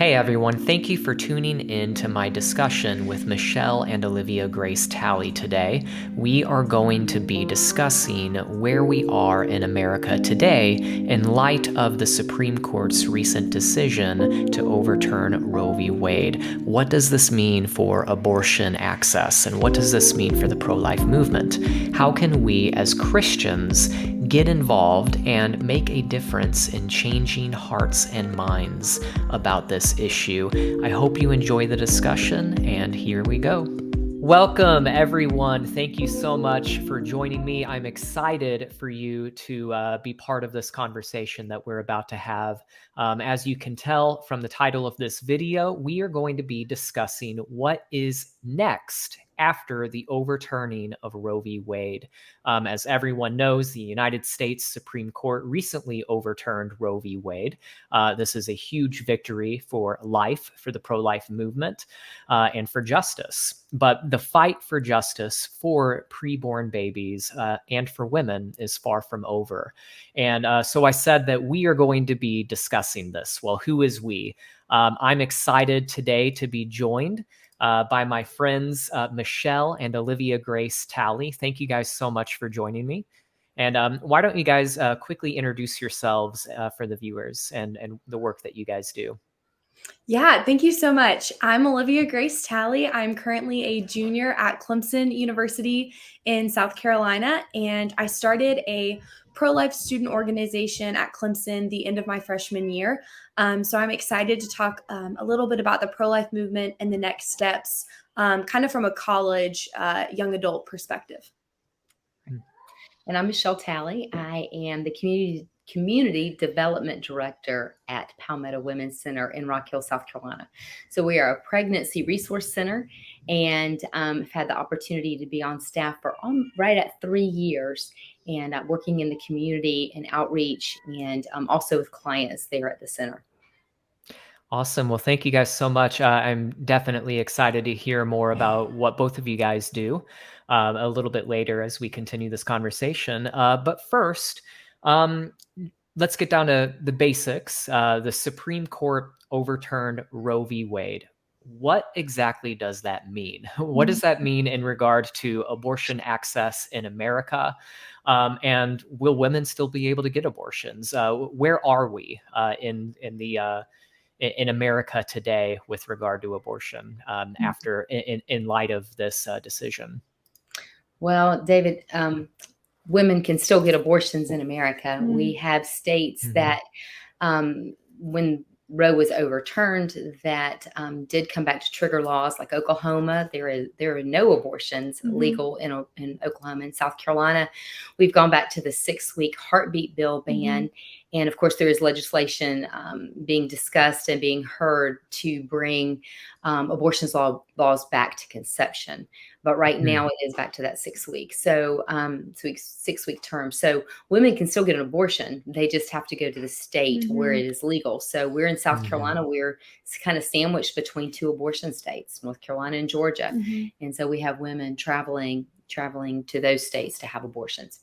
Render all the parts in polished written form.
Hey everyone, thank you for tuning in to my discussion with Michele and Alivia Grace Talley today. We are going to be discussing where we are in America today in light of the Supreme Court's recent decision to overturn Roe v. Wade. What does this mean for abortion access, and what does this mean for the pro-life movement? How can we as Christians get involved and make a difference in changing hearts and minds about this issue? I hope you enjoy the discussion, and here we go. Welcome, everyone. Thank you so much for joining me. I'm excited for you to be part of this conversation that we're about to have. As you can tell from the title of this video, we are going to be discussing what is next after the overturning of Roe v. Wade. As everyone knows, the United States Supreme Court recently overturned Roe v. Wade. This is a huge victory for life, for the pro-life movement, and for justice. But the fight for justice for preborn babies and for women is far from over. And so I said that we are going to be discussing this. Well, who is we? I'm excited today to be joined by my friends Michele and Alivia Grace Talley. Thank you guys so much for joining me. And why don't you guys quickly introduce yourselves for the viewers and the work that you guys do? Yeah, thank you so much. I'm Alivia Grace Talley. I'm currently a junior at Clemson University in South Carolina, and I started a pro-life student organization at Clemson the end of my freshman year. So I'm excited to talk a little bit about the pro-life movement and the next steps, kind of from a college young adult perspective. And I'm Michele Talley. I am the Community Development Director at Palmetto Women's Center in Rock Hill, South Carolina. So we are a pregnancy resource center, and have had the opportunity to be on staff for right at 3 years, and working in the community and outreach, and also with clients there at the center. Awesome. Well, thank you guys so much. I'm definitely excited to hear more about what both of you guys do a little bit later as we continue this conversation. But first, let's get down to the basics. The Supreme Court overturned Roe v. Wade. What exactly does that mean? What does that mean in regard to abortion access in America? And will women still be able to get abortions? Where are we in America today with regard to abortion after in light of this decision? Well, David, women can still get abortions in America. We have states that when Roe was overturned that did come back to trigger laws, like Oklahoma. There are no abortions legal in Oklahoma. And South Carolina, we've gone back to the 6-week heartbeat bill ban. And of course, there is legislation being discussed and being heard to bring abortions laws back to conception. But right now it is back to that 6 weeks. So 6-week term. So women can still get an abortion. They just have to go to the state where it is legal. So we're in South Carolina. We're kind of sandwiched between 2 abortion states, North Carolina and Georgia. And so we have women traveling to those states to have abortions.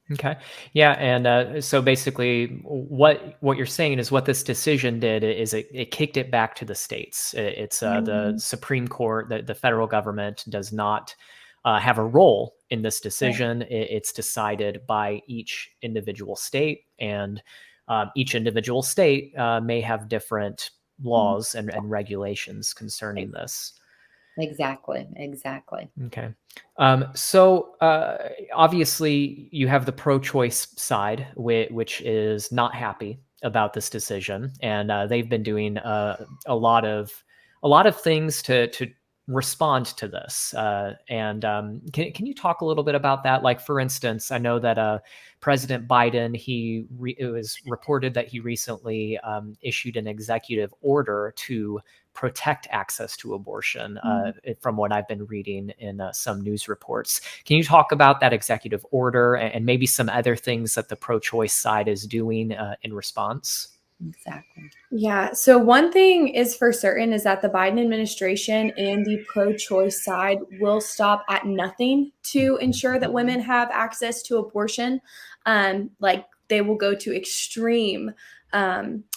Okay. Yeah. And so basically what you're saying is what this decision did is it kicked it back to the states. It's the Supreme Court, the federal government does not have a role in this decision. It's decided by each individual state, and each individual state may have different laws and regulations concerning this. Exactly. Okay. So obviously you have the pro-choice side, which is not happy about this decision, and they've been doing a lot of things to respond to this. And can you talk a little bit about that? Like, for instance, I know that President Biden, it was reported that he recently issued an executive order to protect access to abortion, from what I've been reading in some news reports. Can you talk about that executive order and maybe some other things that the pro-choice side is doing in response? Exactly. Yeah. So one thing is for certain is that the Biden administration and the pro-choice side will stop at nothing to ensure that women have access to abortion. Like, they will go to extreme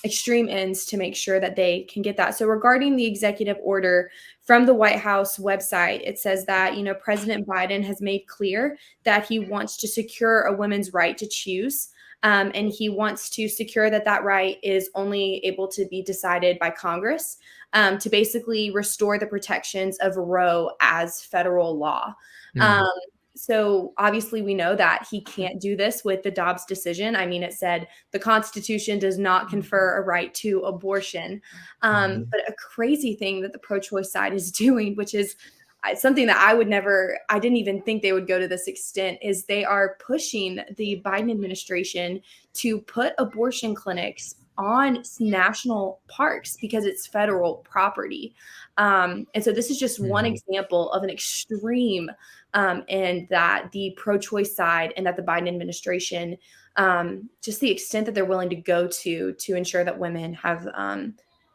extreme ends to make sure that they can get that. So regarding the executive order from the White House website, it says that, President Biden has made clear that he wants to secure a woman's right to choose. And he wants to secure that that right is only able to be decided by Congress, to basically restore the protections of Roe as federal law. So obviously we know that he can't do this with the Dobbs decision. I mean, it said the Constitution does not confer a right to abortion. But a crazy thing that the pro-choice side is doing, which is something that I didn't even think they would go to this extent, is they are pushing the Biden administration to put abortion clinics on national parks because it's federal property. And so this is just one example of an extreme, and that the pro-choice side and that the Biden administration, just the extent that they're willing to go to ensure that women have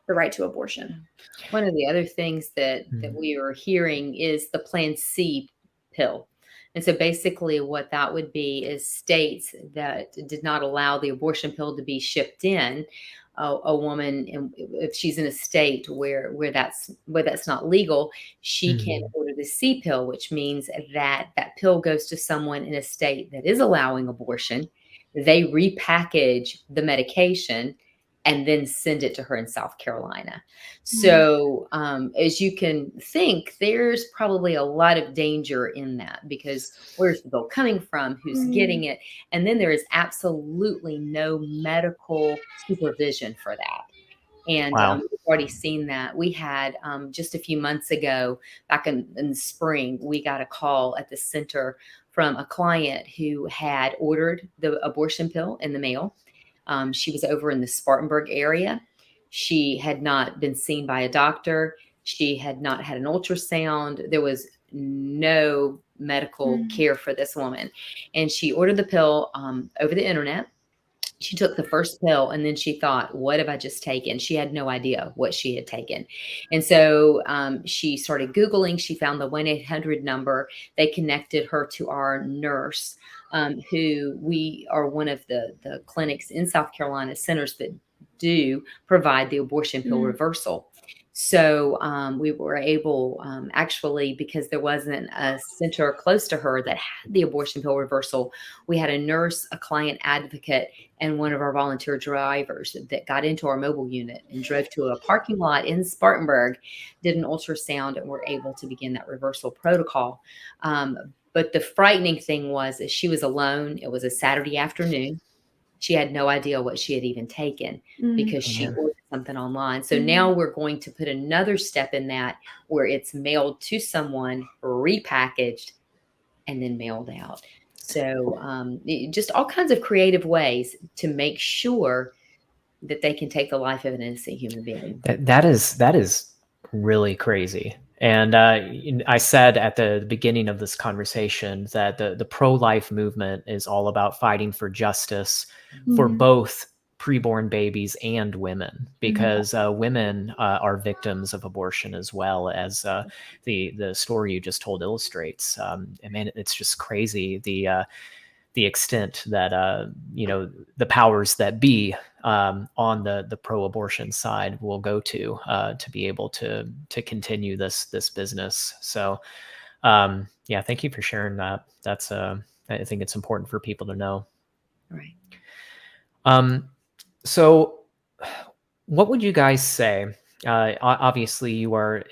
the right to abortion. One of the other things that we are hearing is the Plan C pill. And so basically what that would be is states that did not allow the abortion pill to be shipped in, a woman, if she's in a state where that's not legal, she can order the C pill, which means that that pill goes to someone in a state that is allowing abortion. They repackage the medication and then send it to her in South Carolina. So as you can think, there's probably a lot of danger in that, because where's the bill coming from? Who's getting it? And then there is absolutely no medical supervision for that. And we've already seen that. We had just a few months ago, back in the spring, we got a call at the center from a client who had ordered the abortion pill in the mail. She was over in the Spartanburg area. She had not been seen by a doctor. She had not had an ultrasound. There was no medical care for this woman. And she ordered the pill over the internet. She took the first pill and then she thought, what have I just taken? She had no idea what she had taken. And so she started Googling. She found the 1-800 number. They connected her to our nurse, who we are one of the clinics in South Carolina, centers that do provide the abortion pill reversal. So we were able, actually, because there wasn't a center close to her that had the abortion pill reversal, we had a nurse, a client advocate, and one of our volunteer drivers that got into our mobile unit and drove to a parking lot in Spartanburg, did an ultrasound, and were able to begin that reversal protocol. But the frightening thing was that she was alone. It was a Saturday afternoon. She had no idea what she had even taken because she ordered something online. So now we're going to put another step in that, where it's mailed to someone, repackaged, and then mailed out. So just all kinds of creative ways to make sure that they can take the life of an innocent human being. That is really crazy. And I said at the beginning of this conversation that the pro-life movement is all about fighting for justice for both preborn babies and women, because women are victims of abortion as well, as the story you just told illustrates. I mean, it's just crazy the extent that the powers that be on the pro-abortion side will go to be able to continue this business. So thank you for sharing that. That's I think it's important for people to know. Right. So what would you guys say? Obviously, you are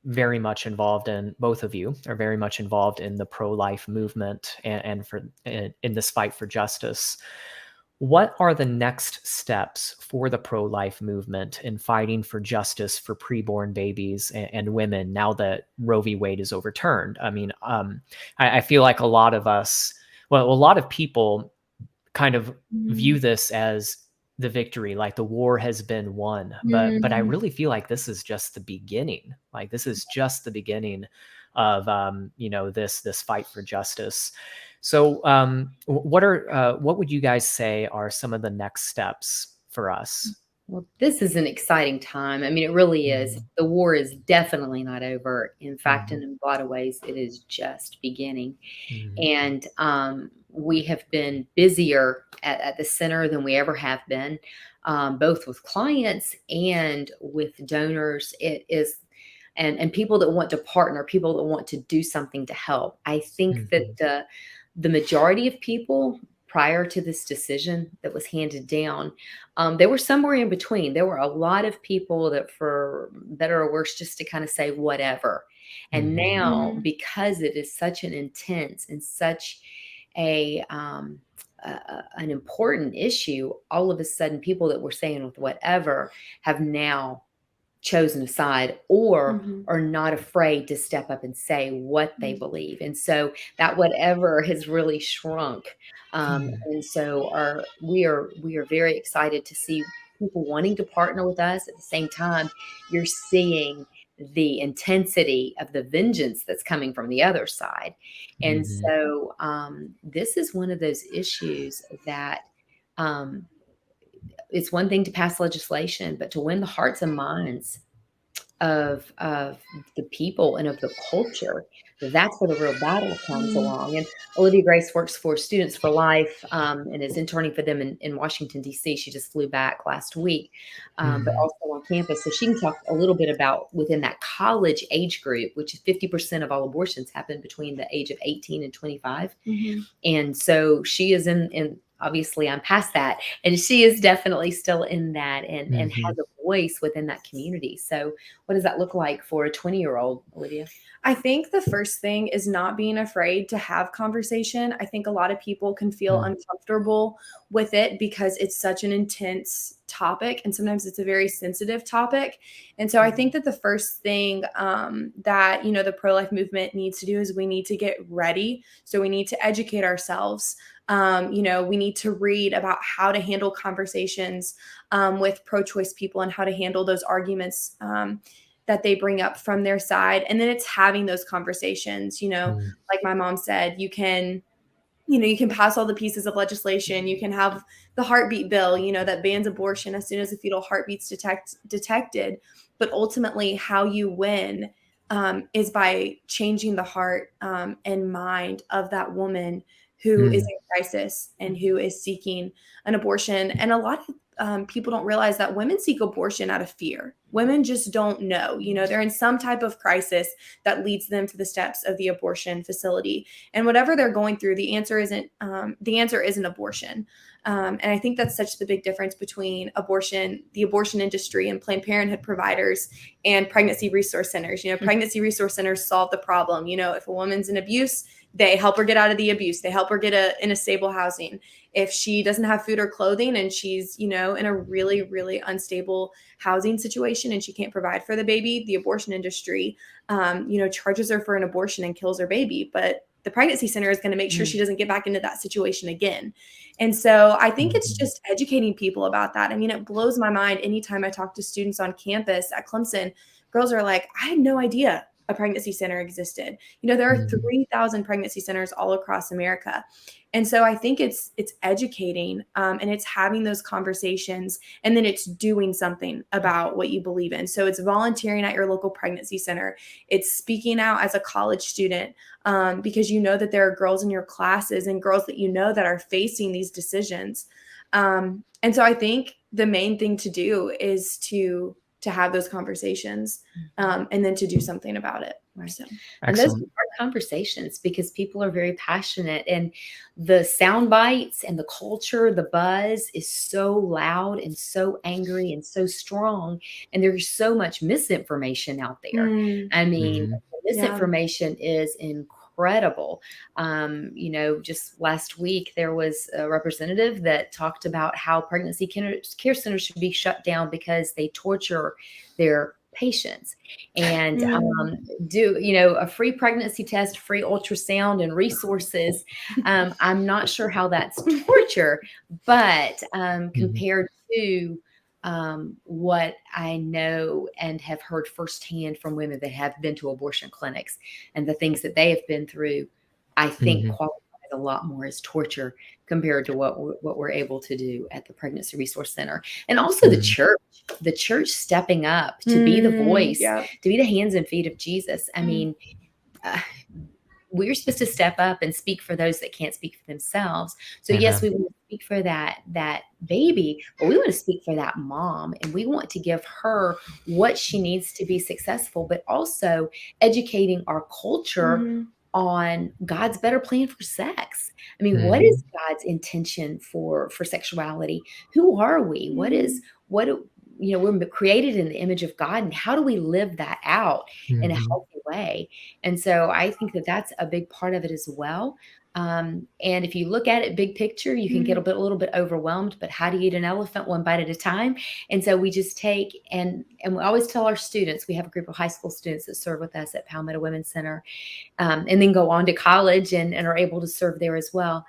very much involved in, both of you are very much involved in the pro-life movement and in this fight for justice. What are the next steps for the pro-life movement in fighting for justice for preborn babies and women now that Roe v. Wade is overturned? I mean, I feel like a lot of people kind of view this as the victory, like the war has been won. But I really feel like this is just the beginning. Like this is just the beginning of this fight for justice. So what would you guys say are some of the next steps for us? Well, this is an exciting time. I mean, it really is. Mhm. The war is definitely not over. In fact, Mhm. in a lot of ways, it is just beginning. Mhm. And we have been busier at the center than we ever have been, both with clients and with donors. It is, and people that want to partner, people that want to do something to help. I think that Mhm. the majority of people prior to this decision that was handed down, they were somewhere in between. There were a lot of people that, for better or worse, just to kind of say whatever. And Mhm. now, Mhm. because it is such an intense and such a an important issue, all of a sudden, people that were saying with whatever have now chosen a side or Mhm. are not afraid to step up and say what they believe. And so that whatever has really shrunk. Mhm. And so we are very excited to see people wanting to partner with us. At the same time, you're seeing the intensity of the vengeance that's coming from the other side. And Mhm. so this is one of those issues that um, it's one thing to pass legislation, but to win the hearts and minds of the people and of the culture, that's where the real battle comes Mhm. along. And Olivia Grace works for Students for Life, and is interning for them in Washington, D.C. She just flew back last week, but Mhm. also on campus. So she can talk a little bit about within that college age group, which is 50% of all abortions happen between the age of 18 and 25. Mhm. And so she is in obviously I'm past that, and she is definitely still in that and Mhm. has a voice within that community. So what does that look like for a 20-year-old, Olivia? I think the first thing is not being afraid to have conversation. I think a lot of people can feel Mhm. uncomfortable with it because it's such an intense topic and sometimes it's a very sensitive topic. And so I think that the first thing that, the pro-life movement needs to do is we need to get ready. So we need to educate ourselves. We need to read about how to handle conversations with pro-choice people and how to handle those arguments that they bring up from their side. And then it's having those conversations, Mhm. like my mom said, you can pass all the pieces of legislation. You can have the heartbeat bill, that bans abortion as soon as a fetal heartbeat's detected. But ultimately, how you win is by changing the heart and mind of that woman who is Mhm. in crisis and who is seeking an abortion. And a lot of people don't realize that women seek abortion out of fear. Women just don't know. They're in some type of crisis that leads them to the steps of the abortion facility, and whatever they're going through, the answer isn't abortion. And I think that's such the big difference between the abortion industry and Planned Parenthood providers and pregnancy resource centers. Pregnancy resource centers solve the problem. If a woman's in abuse, they help her get out of the abuse. They help her get in a stable housing. If she doesn't have food or clothing and she's, in a really, really unstable housing situation and she can't provide for the baby, the abortion industry, charges her for an abortion and kills her baby. But the pregnancy center is going to make sure she doesn't get back into that situation again. And so I think it's Mhm. just educating people about that. I mean, it blows my mind anytime I talk to students on campus at Clemson. Girls are like, I had no idea a pregnancy center existed. There are Mhm. 3,000 pregnancy centers all across America. And so I think it's educating, and it's having those conversations, and then it's doing something about what you believe in. So it's volunteering at your local pregnancy center. It's speaking out as a college student, because you know that there are girls in your classes and girls that that are facing these decisions. And so I think the main thing to do is to have those conversations, and then to do something about it. Right. So. And those are Excellent. hard conversations because people are very passionate, and the sound bites and the culture, the buzz is so loud and so angry and so strong. And there's so much misinformation out there. Mm, I mean, Mhm. the yeah. misinformation is incredible. Just last week, there was a representative that talked about how pregnancy care centers should be shut down because they torture their patients. And Mm. do a free pregnancy test, free ultrasound, and resources. I'm not sure how that's torture, but Mhm. compared to what I know and have heard firsthand from women that have been to abortion clinics and the things that they have been through, I think Mhm. qualifies a lot more as torture compared to what we're able to do at the Pregnancy Resource Center. And also the church stepping up to be the voice, Yep. to be the hands and feet of Jesus. I mean, we're supposed to step up and speak for those that can't speak for themselves. So yes, we want to speak for that baby, but we want to speak for that mom, and we want to give her what she needs to be successful, but also educating our culture on God's better plan for sex. I mean, what is God's intention for sexuality? Who are we? We're created in the image of God, and how do we live that out in a healthy way? And so I think that that's a big part of it as well. And if you look at it big picture, you can get a little bit overwhelmed, but how do you eat an elephant one bite at a time? And so we just take, and we always tell our students, we have a group of high school students that serve with us at Palmetto Women's Center, and then go on to college and are able to serve there as well.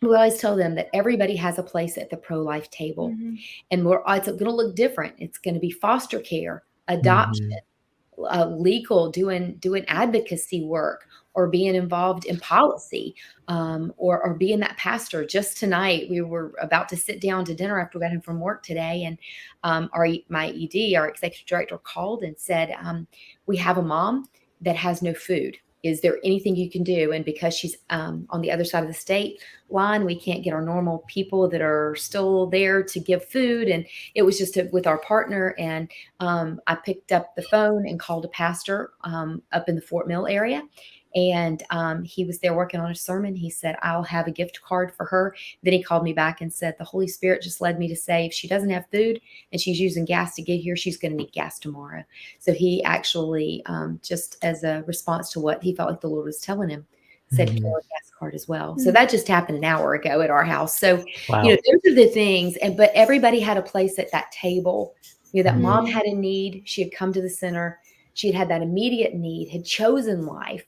We always tell them that everybody has a place at the pro-life table, and it's going to look different. It's going to be foster care, adoption, legal, doing advocacy work, or being involved in policy, or being that pastor. Just tonight, we were about to sit down to dinner after we got home from work today, and my ED, our executive director, called and said, we have a mom that has no food. Is there anything you can do? And because she's on the other side of the state line, we can't get our normal people that are still there to give food. And it was just with our partner. And I picked up the phone and called a pastor up in the Fort Mill area. And he was there working on a sermon. He said, I'll have a gift card for her. Then he called me back and said, the Holy Spirit just led me to say, if she doesn't have food and she's using gas to get here, she's going to need gas tomorrow. So he actually, just as a response to what he felt like the Lord was telling him, said he got a gas card as well. So that just happened an hour ago at our house. So, those are the things. But everybody had a place at that table. That mom had a need. She had come to the center. She had that immediate need, had chosen life,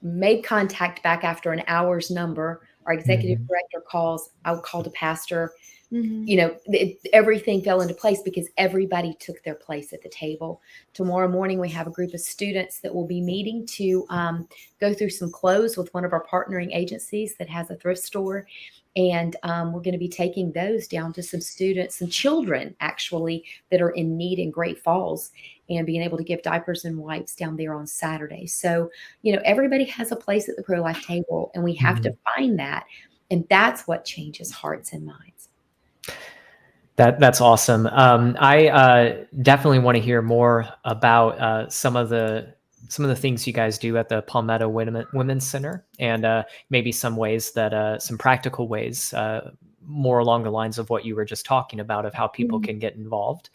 made contact back after an hour's number. Our executive director calls, I called a pastor. Everything fell into place because everybody took their place at the table. Tomorrow morning, we have a group of students that will be meeting to go through some clothes with one of our partnering agencies that has a thrift store. And we're going to be taking those down to some students, some children actually, that are in need in Great Falls, and being able to give diapers and wipes down there on Saturday. So, everybody has a place at the pro-life table, and we have to find that. And that's what changes hearts and minds. That's awesome. I definitely want to hear more about some of the things you guys do at the Palmetto Women's Center, and maybe some ways that some practical ways, more along the lines of what you were just talking about, of how people can get involved.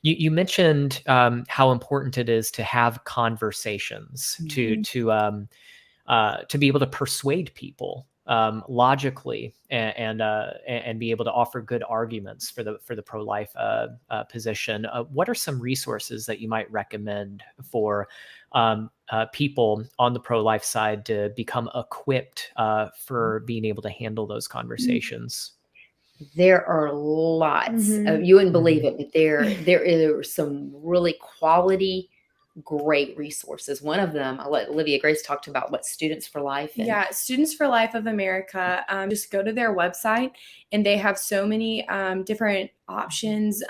You mentioned how important it is to have conversations, to be able to persuade people logically, and be able to offer good arguments for the pro-life position. What are some resources that you might recommend for people on the pro-life side to become equipped for being able to handle those conversations? There are lots of, you wouldn't believe it, but there are some really quality, great resources. One of them, I'll let Olivia Grace talk about what Students for Life. Students for Life of America. Just go to their website, and they have so many different options.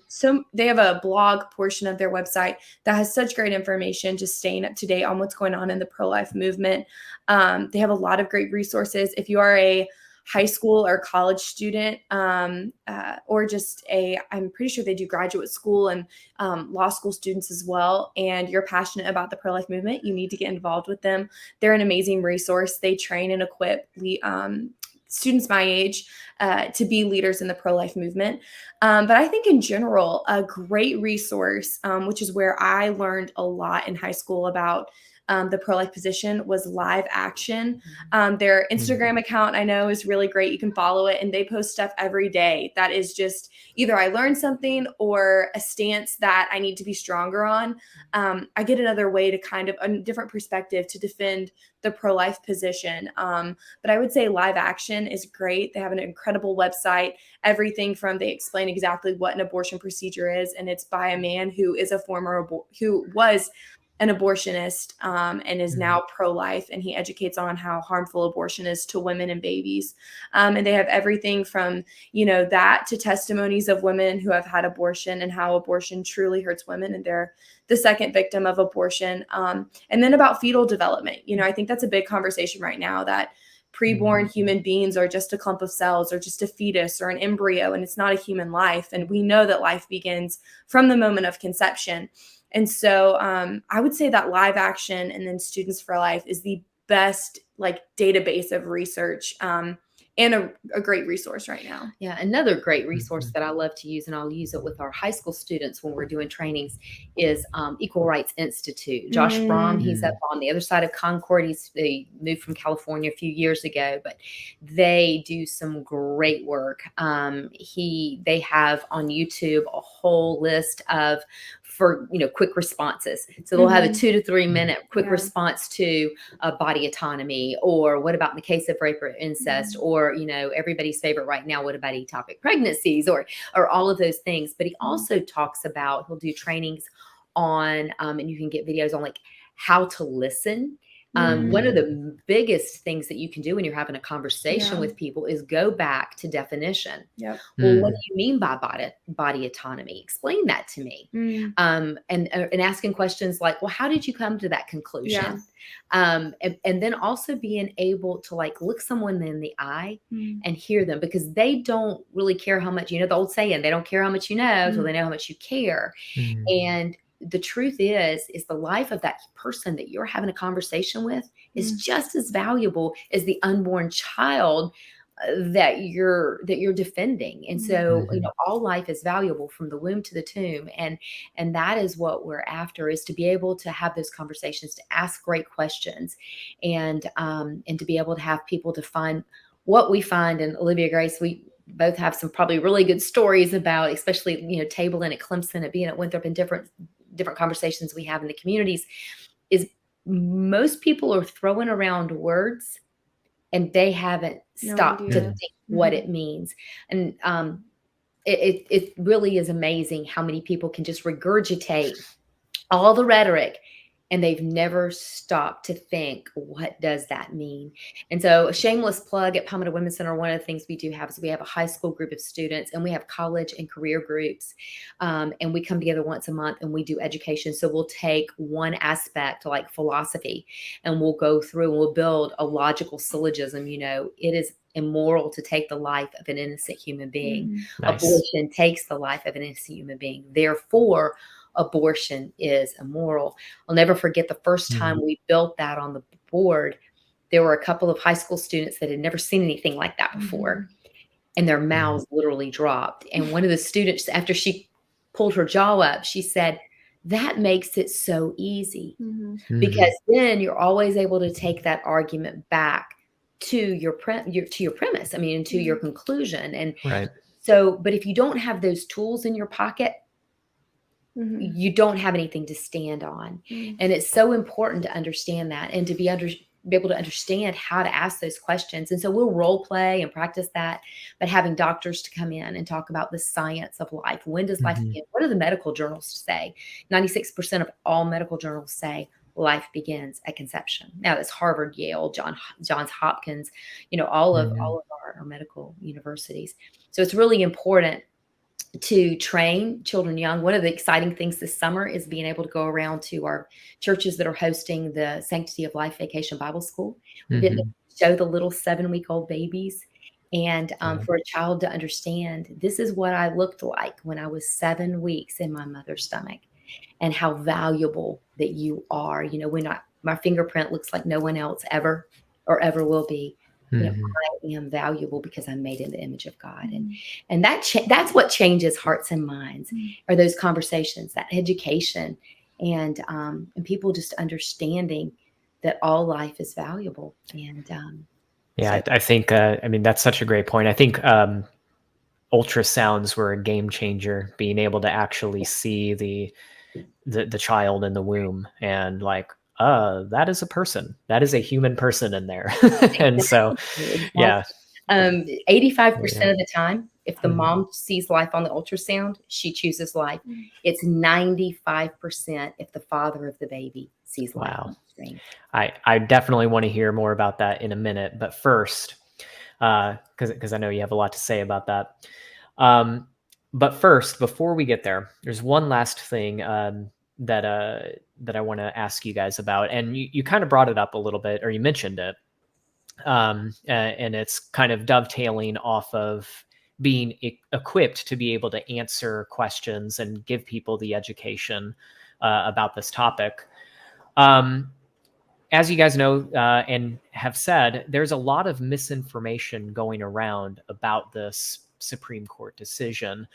So they have a blog portion of their website that has such great information, just staying up to date on what's going on in the pro-life movement. They have a lot of great resources. If you are a high school or college student, or just I'm pretty sure they do graduate school and law school students as well, and you're passionate about the pro-life movement, you need to get involved with them. They're an amazing resource. They train and equip students my age to be leaders in the pro-life movement. But I think in general, a great resource, which is where I learned a lot in high school about the pro-life position, was Live Action. Their Instagram account, I know, is really great. You can follow it, and they post stuff every day that is just either I learned something or a stance that I need to be stronger on. I get another way to kind of a different perspective to defend the pro-life position. But I would say Live Action is great. They have an incredible website, everything from, they explain exactly what an abortion procedure is, and it's by a man who is who was an abortionist and is now pro-life, and he educates on how harmful abortion is to women and babies. And they have everything from, that to testimonies of women who have had abortion and how abortion truly hurts women, and they're the second victim of abortion. And then about fetal development. I think that's a big conversation right now, that preborn human beings are just a clump of cells or just a fetus or an embryo, and it's not a human life. And we know that life begins from the moment of conception. And so I would say that Live Action and then Students for Life is the best database of research and a great resource right now. Yeah, another great resource that I love to use, and I'll use it with our high school students when we're doing trainings, is Equal Rights Institute. Josh Brom, he's up on the other side of Concord. They moved from California a few years ago, but they do some great work. They have on YouTube a whole list of quick responses. So they'll have a 2 to 3 minute quick response to body autonomy, or what about in the case of rape or incest, or everybody's favorite right now, what about ectopic pregnancies, or all of those things. But he also talks about, he'll do trainings on and you can get videos on how to listen. One of the biggest things that you can do when you're having a conversation with people is go back to definition. Yep. Well, what do you mean by body autonomy? Explain that to me. And asking questions like, well, how did you come to that conclusion? And then also being able to look someone in the eye and hear them, because they don't really care how much, the old saying, they don't care how much you know until they know how much you care. And the truth is the life of that person that you're having a conversation with is just as valuable as the unborn child that you're defending. And so, all life is valuable from the womb to the tomb. And that is what we're after, is to be able to have those conversations, to ask great questions, and to be able to have people to find what we find. And Olivia, Grace, we both have some probably really good stories about, especially, tabling at Clemson, at being at Winthrop, and different conversations we have in the communities, is most people are throwing around words and they haven't stopped to think what it means. And it really is amazing how many people can just regurgitate all the rhetoric, and they've never stopped to think, what does that mean? And so, a shameless plug at Palmetto Women's Center, one of the things we do have is we have a high school group of students, and we have college and career groups. And we come together once a month and we do education. So we'll take one aspect like philosophy, and we'll go through and we'll build a logical syllogism. It is immoral to take the life of an innocent human being. Nice. Abortion takes the life of an innocent human being. Therefore, abortion is immoral. I'll never forget the first time we built that on the board. There were a couple of high school students that had never seen anything like that before, and their mouths literally dropped. And one of the students, after she pulled her jaw up, she said, that makes it so easy, because then you're always able to take that argument back to your premise. I mean, to your conclusion. And so, but if you don't have those tools in your pocket, you don't have anything to stand on. And it's so important to understand that, and to be able to understand how to ask those questions. And so we'll role play and practice that, but having doctors to come in and talk about the science of life. When does life begin? What do the medical journals say? 96% of all medical journals say life begins at conception. Now that's Harvard, Yale, Johns Hopkins, all of our medical universities. So it's really important to train children young. One of the exciting things this summer is being able to go around to our churches that are hosting the Sanctity of Life Vacation Bible School. We didn't show the little 7-week-old babies, and for a child to understand, this is what I looked like when I was 7 weeks in my mother's stomach, and how valuable that you are. When my fingerprint looks like no one else ever will be. I am valuable because I'm made in the image of God. And that's what changes hearts and minds, are those conversations, that education, and people just understanding that all life is valuable. And I think, that's such a great point. I think ultrasounds were a game changer, being able to actually see the child in the womb, and that is a person. That is a human person in there. And so, 85% of the time, If the mom sees life on the ultrasound, she chooses life. It's 95% if the father of the baby sees life on the screen. I definitely want to hear more about that in a minute, but first, because I know you have a lot to say about that. But first, before we get there, there's one last thing that I want to ask you guys about, and you kind of brought it up a little bit, or you mentioned it, and it's kind of dovetailing off of being equipped to be able to answer questions and give people the education about this topic. As you guys know and have said, there's a lot of misinformation going around about this Supreme Court decision.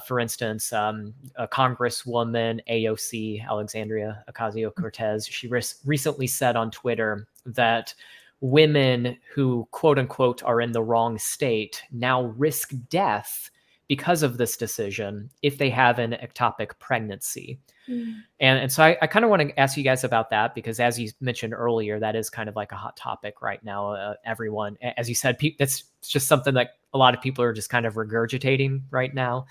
For instance, a Congresswoman, AOC, Alexandria Ocasio-Cortez, she recently said on Twitter that women who, quote unquote, are in the wrong state now risk death because of this decision if they have an ectopic pregnancy. And so I kind of want to ask you guys about that, because as you mentioned earlier, that is kind of like a hot topic right now. Everyone, as you said, that's just something that a lot of people are just kind of regurgitating right now,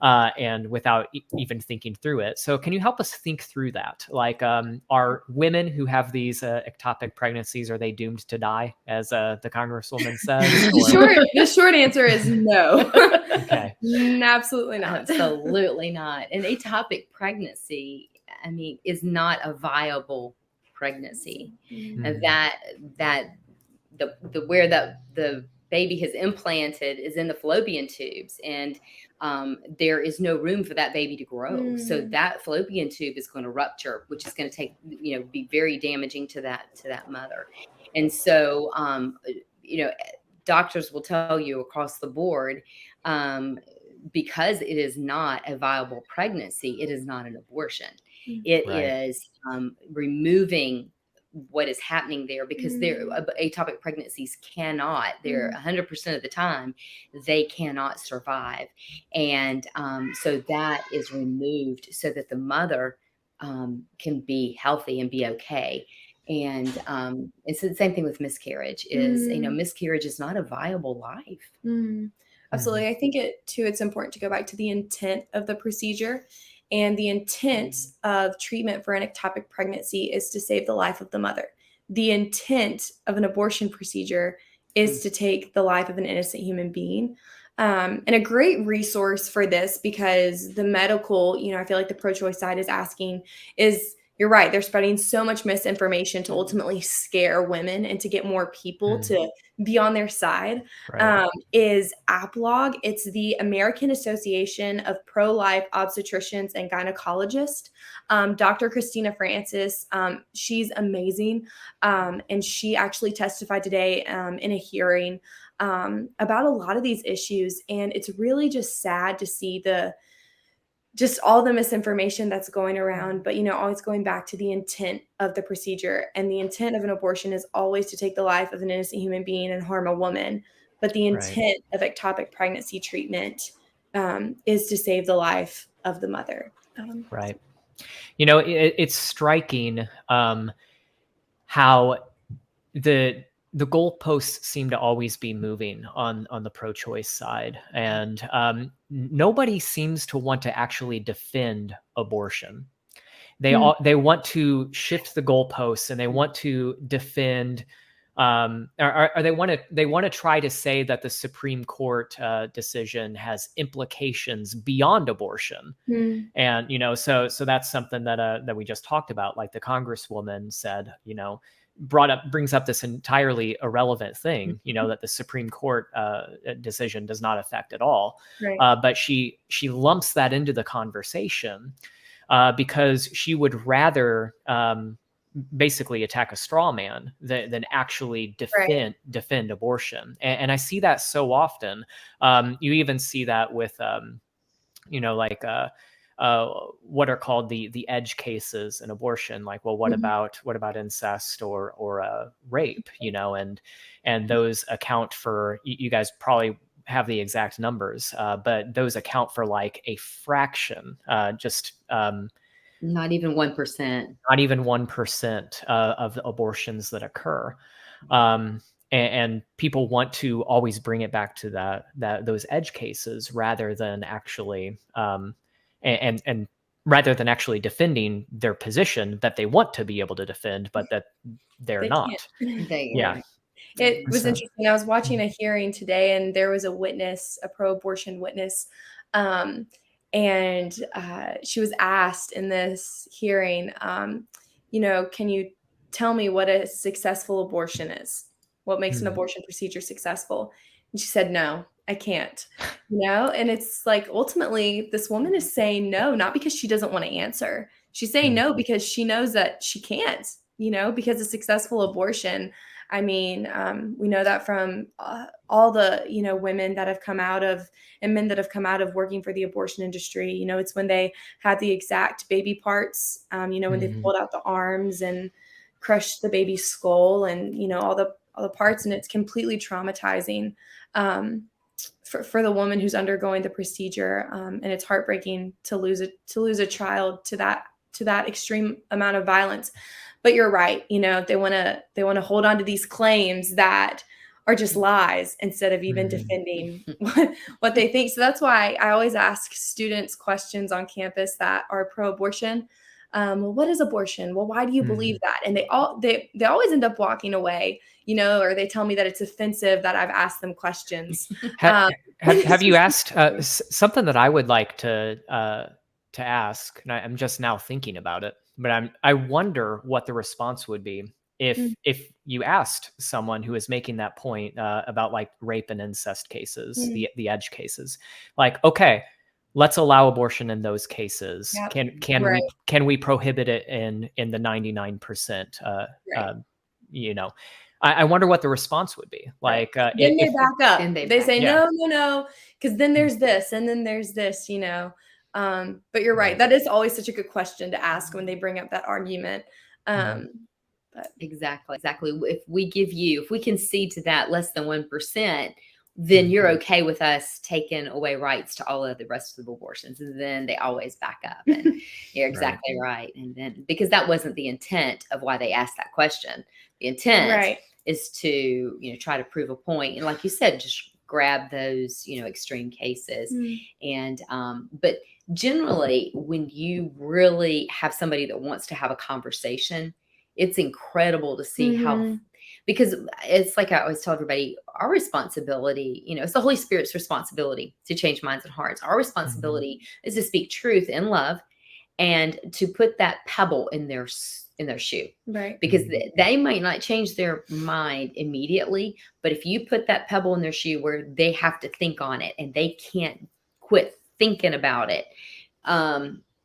and without even thinking through it. So can you help us think through that? Like, are women who have these ectopic pregnancies, are they doomed to die, as the Congresswoman says? The short answer is no. Okay. Absolutely not. Absolutely not. An ectopic pregnancy, I mean, is not a viable pregnancy. That where the baby has implanted is in the fallopian tubes, and there is no room for that baby to grow. So that fallopian tube is going to rupture, which is going to be very damaging to that mother. And so, doctors will tell you across the board, because it is not a viable pregnancy, it is not an abortion. It is removing what is happening there, because ectopic pregnancies cannot, they're 100% of the time, they cannot survive. And so that is removed so that the mother can be healthy and be okay. And it's the same thing with miscarriage is, miscarriage is not a viable life. Absolutely. I think it's important to go back to the intent of the procedure. And the intent of treatment for an ectopic pregnancy is to save the life of the mother. The intent of an abortion procedure is to take the life of an innocent human being. And a great resource for this, because the medical, I feel like the pro-choice side is asking, is, you're right, they're spreading so much misinformation to ultimately scare women and to get more people to be on their side, is APLOG. It's the American Association of Pro-Life Obstetricians and Gynecologists. Dr. Christina Francis, she's amazing. And she actually testified today in a hearing about a lot of these issues. And it's really just sad to see just all the misinformation that's going around, but, always going back to the intent of the procedure. And the intent of an abortion is always to take the life of an innocent human being and harm a woman. But the intent of ectopic pregnancy treatment is to save the life of the mother. Right. It's striking how the goalposts seem to always be moving on the pro-choice side, and nobody seems to want to actually defend abortion. They want to shift the goalposts, and they want to defend, or they want to try to say that the Supreme Court decision has implications beyond abortion. And so that's something that we just talked about. Like the Congresswoman said, brings up this entirely irrelevant thing, that the Supreme Court decision does not affect at all. But she lumps that into the conversation because she would rather basically attack a straw man than actually defend abortion. And I see that so often. You even see that with, what are called the edge cases in abortion. Like, well, what about incest or rape? And those account for, you guys probably have the exact numbers, but those account for like a fraction, not even 1%. Not even 1% of the abortions that occur. and people want to always bring it back to those edge cases rather than actually and rather than actually defending their position that they want to be able to defend, but that they're They not. can't. Yeah. It was So- interesting. I was watching a hearing today, and there was a witness, a pro-abortion witness, and she was asked in this hearing, can you tell me what a successful abortion is? What makes an abortion procedure successful? And she said, no, I can't. And it's like ultimately this woman is saying no, not because she doesn't want to answer. She's saying no because she knows that she can't, because a successful abortion, I mean, we know that from all the, women that have come out of and men that have come out of working for the abortion industry. It's when they have the exact baby parts, when they pulled out the arms and crushed the baby's skull and, all the parts. And it's completely traumatizing for the woman who's undergoing the procedure. And it's heartbreaking to lose a child to that extreme amount of violence. But you're right. They want to hold on to these claims that are just lies instead of even defending what they think. So that's why I always ask students questions on campus that are pro-abortion. Well, what is abortion? Well, why do you believe that? And they always end up walking away, or they tell me that it's offensive that I've asked them questions. Have you asked something that I would like to ask? And I'm just now thinking about it, but I wonder what the response would be if you asked someone who is making that point about like rape and incest cases, the edge cases, like, okay, let's allow abortion in those cases. Yep. Can we prohibit it in the 99%? I wonder what the response would be. Like, then they back up. They say no, because then there's this, and then there's this. But you're right. That is always such a good question to ask when they bring up that argument. But exactly. If we concede to that less than 1%, then you're okay with us taking away rights to all of the rest of the abortions. And then they always back up. And you're exactly right. And then because that wasn't the intent of why they asked that question. The intent is to, try to prove a point. And like you said, just grab those, extreme cases. And but generally when you really have somebody that wants to have a conversation, it's incredible to see how, because it's like I always tell everybody, our responsibility, it's the Holy Spirit's responsibility to change minds and hearts. Our responsibility is to speak truth in love and to put that pebble in their shoe, right? Because they might not change their mind immediately, but if you put that pebble in their shoe where they have to think on it and they can't quit thinking about it,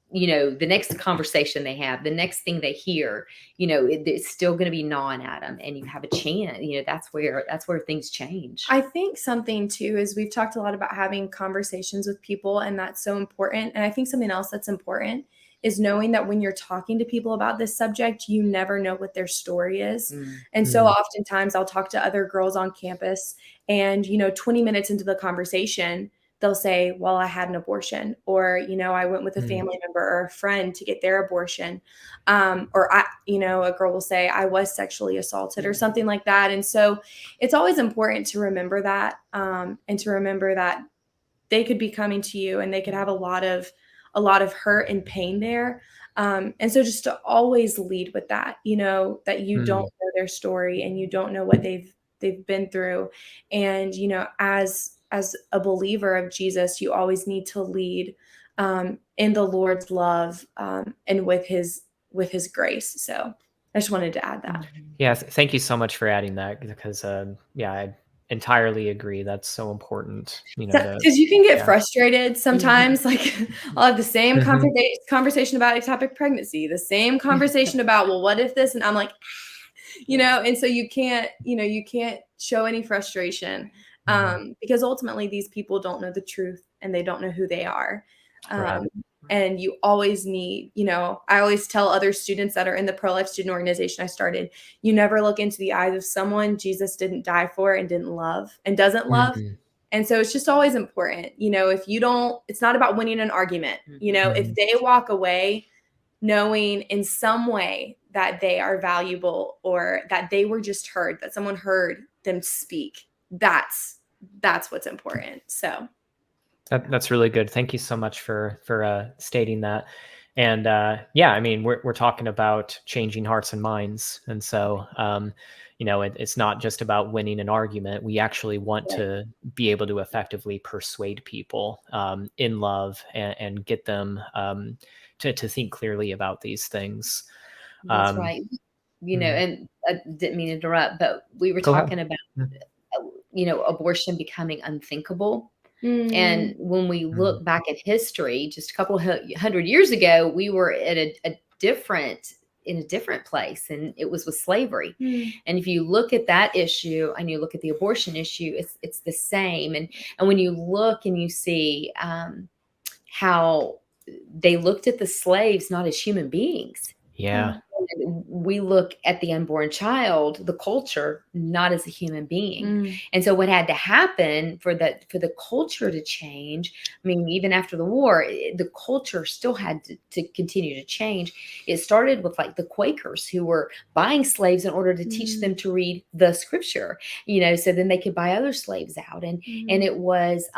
the next conversation they have, the next thing they hear, it's still going to be gnawing at them, and you have a chance. That's where things change. I think something too is we've talked a lot about having conversations with people, and that's so important. And I think something else that's important is knowing that when you're talking to people about this subject, you never know what their story is. And so oftentimes I'll talk to other girls on campus, and 20 minutes into the conversation, they'll say, well, I had an abortion, or, I went with a family member or a friend to get their abortion. Or a girl will say, I was sexually assaulted or something like that. And so it's always important to remember that, and to remember that they could be coming to you and they could have a lot of hurt and pain there. And so just to always lead with that, that you don't know their story and you don't know what they've been through. And, as a believer of Jesus, you always need to lead in the Lord's love and with his grace. So I just wanted to add that. Yeah, thank you so much for adding that, because I entirely agree. That's so important. Because you can get frustrated sometimes. Like I'll have the same conversation about ectopic pregnancy, the same conversation about, well, what if this? And I'm like, and so you can't show any frustration. Because ultimately these people don't know the truth and they don't know who they are. And you always need, I always tell other students that are in the pro-life student organization I started, you never look into the eyes of someone Jesus didn't die for and didn't love and doesn't love. And so it's just always important, if you don't, it's not about winning an argument, if they walk away knowing in some way that they are valuable or that they were just heard, that someone heard them speak. That's what's important. So that's really good. Thank you so much for stating that. And yeah, I mean, we're talking about changing hearts and minds, and so it's not just about winning an argument. We actually want to be able to effectively persuade people in love and get them to think clearly about these things. That's right. And I didn't mean to interrupt, but we were talking about, abortion becoming unthinkable. And when we look back at history, just a couple hundred years ago, we were at a different place, and it was with slavery. And if you look at that issue and you look at the abortion issue, it's the same. And when you look and you see how they looked at the slaves not as human beings. Yeah. We look at the unborn child, the culture, not as a human being. And so what had to happen for the culture to change, I mean, even after the war, the culture still had to continue to change. It started with like the Quakers, who were buying slaves in order to teach them to read the scripture, so then they could buy other slaves out. And it was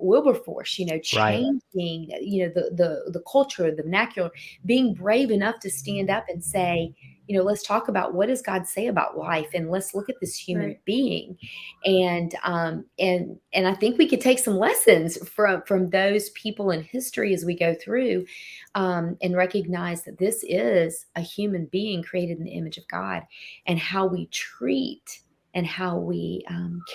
Wilberforce, changing, the culture, the vernacular, being brave enough to stand up and say, let's talk about what does God say about life, and let's look at this human being. And I think we could take some lessons from those people in history as we go through, and recognize that this is a human being created in the image of God, and how we treat and how we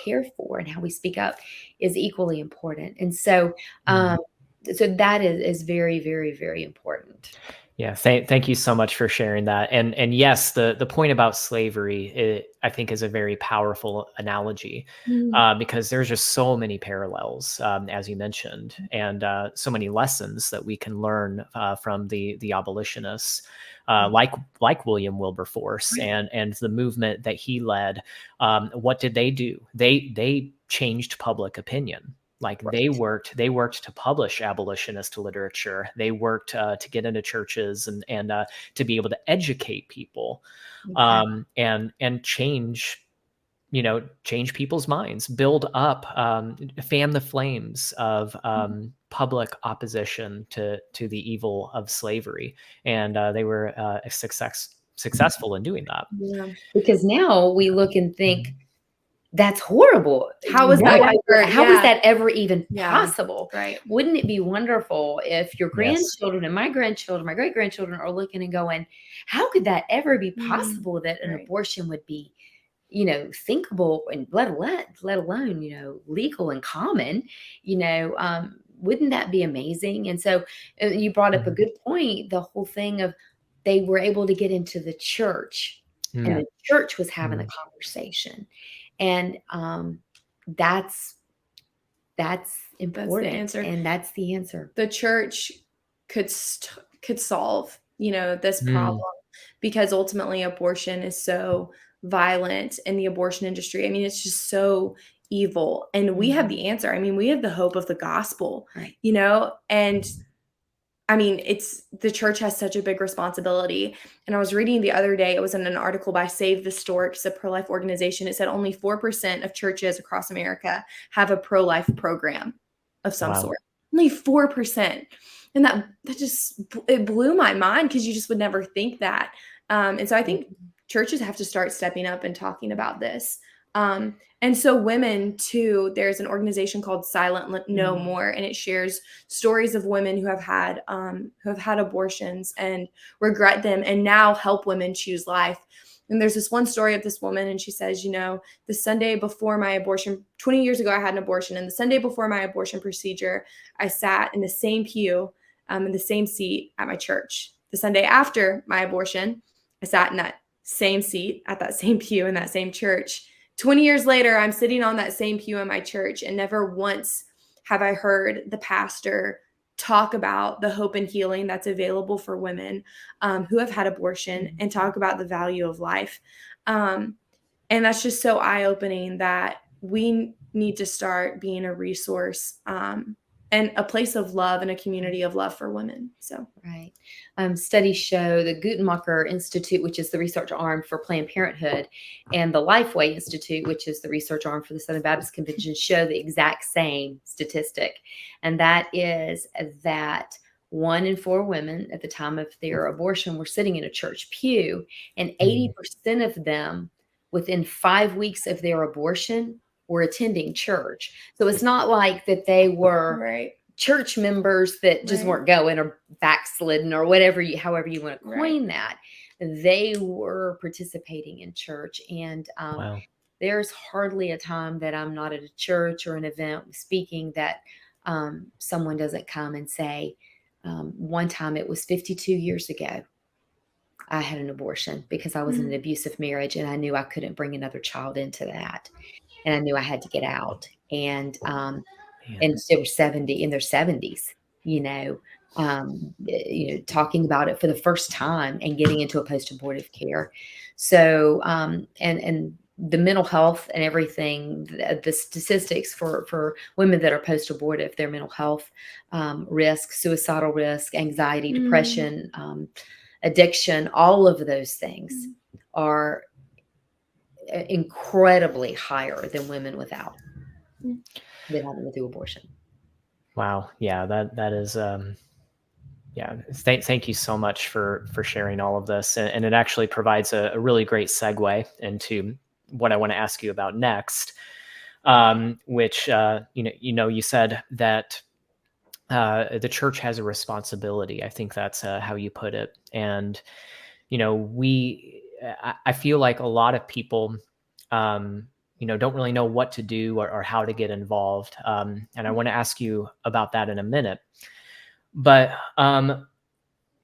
care for and how we speak up is equally important. And so so that is very, very, very important. Yeah, thank you so much for sharing that. And yes, the point about slavery, I think, is a very powerful analogy, because there's just so many parallels, as you mentioned, and so many lessons that we can learn from the abolitionists, like William Wilberforce and the movement that he led. What did they do? They changed public opinion. Like they worked to publish abolitionist literature. They worked to get into churches and to be able to educate people, and change people's minds, build up, fan the flames of public opposition to the evil of slavery, and they were successful in doing that. Yeah, because now we look and think, that's horrible. How was that ever even possible? Right. Wouldn't it be wonderful if your grandchildren and my grandchildren, my great-grandchildren are looking and going, how could that ever be possible that an abortion would be, thinkable, and let alone, legal and common, wouldn't that be amazing? And so you brought up a good point, the whole thing of they were able to get into the church, and the church was having a conversation. And that's important. That's the answer. And that's the answer. The church could solve, this problem, because ultimately abortion is so violent in the abortion industry. I mean, it's just so evil, and we have the answer. I mean, we have the hope of the gospel, and I mean, the church has such a big responsibility. And I was reading the other day, it was in an article by Save the Stork, it's a pro-life organization. It said only 4% of churches across America have a pro-life program of some sort. Only 4%. And that just, it blew my mind, because you just would never think that. And so I think churches have to start stepping up and talking about this. And so women too, there's an organization called Silent No More, and it shares stories of women who have had abortions and regret them, and now help women choose life. And there's this one story of this woman, and she says, the Sunday before my abortion, 20 years ago, I had an abortion. And the Sunday before my abortion procedure, I sat in the same pew, in the same seat at my church. The Sunday after my abortion, I sat in that same seat at that same pew in that same church. 20 years later, I'm sitting on that same pew in my church, and never once have I heard the pastor talk about the hope and healing that's available for women who have had abortion, and talk about the value of life. And that's just so eye-opening, that we need to start being a resource and a place of love and a community of love for women. So Right. Studies show the Guttmacher Institute, which is the research arm for Planned Parenthood, and the Lifeway Institute, which is the research arm for the Southern Baptist Convention, show the exact same statistic. And that is that 1 in 4 women at the time of their abortion were sitting in a church pew, and 80% of them within 5 weeks of their abortion were attending church. So it's not like that they were right. church members that just Right. weren't going or backslidden or whatever however you want to coin Right. that. They were participating in church. And Wow. there's hardly a time that I'm not at a church or an event speaking that someone doesn't come and say, one time it was 52 years ago, I had an abortion because I was in an abusive marriage and I knew I couldn't bring another child into that. And I knew I had to get out. And Man. they were 70 in their 70s, talking about it for the first time and getting into a post-abortive care. So, and the mental health and everything, the statistics for women that are post-abortive, their mental health risk, suicidal risk, anxiety, depression, addiction, all of those things are incredibly higher than women without that having to do abortion. Wow. Yeah, that is yeah. Thank you so much for sharing all of this. And it actually provides a really great segue into what I want to ask you about next. Which you said that the church has a responsibility. I think that's how you put it. And I feel like a lot of people don't really know what to do or how to get involved. And I want to ask you about that in a minute. But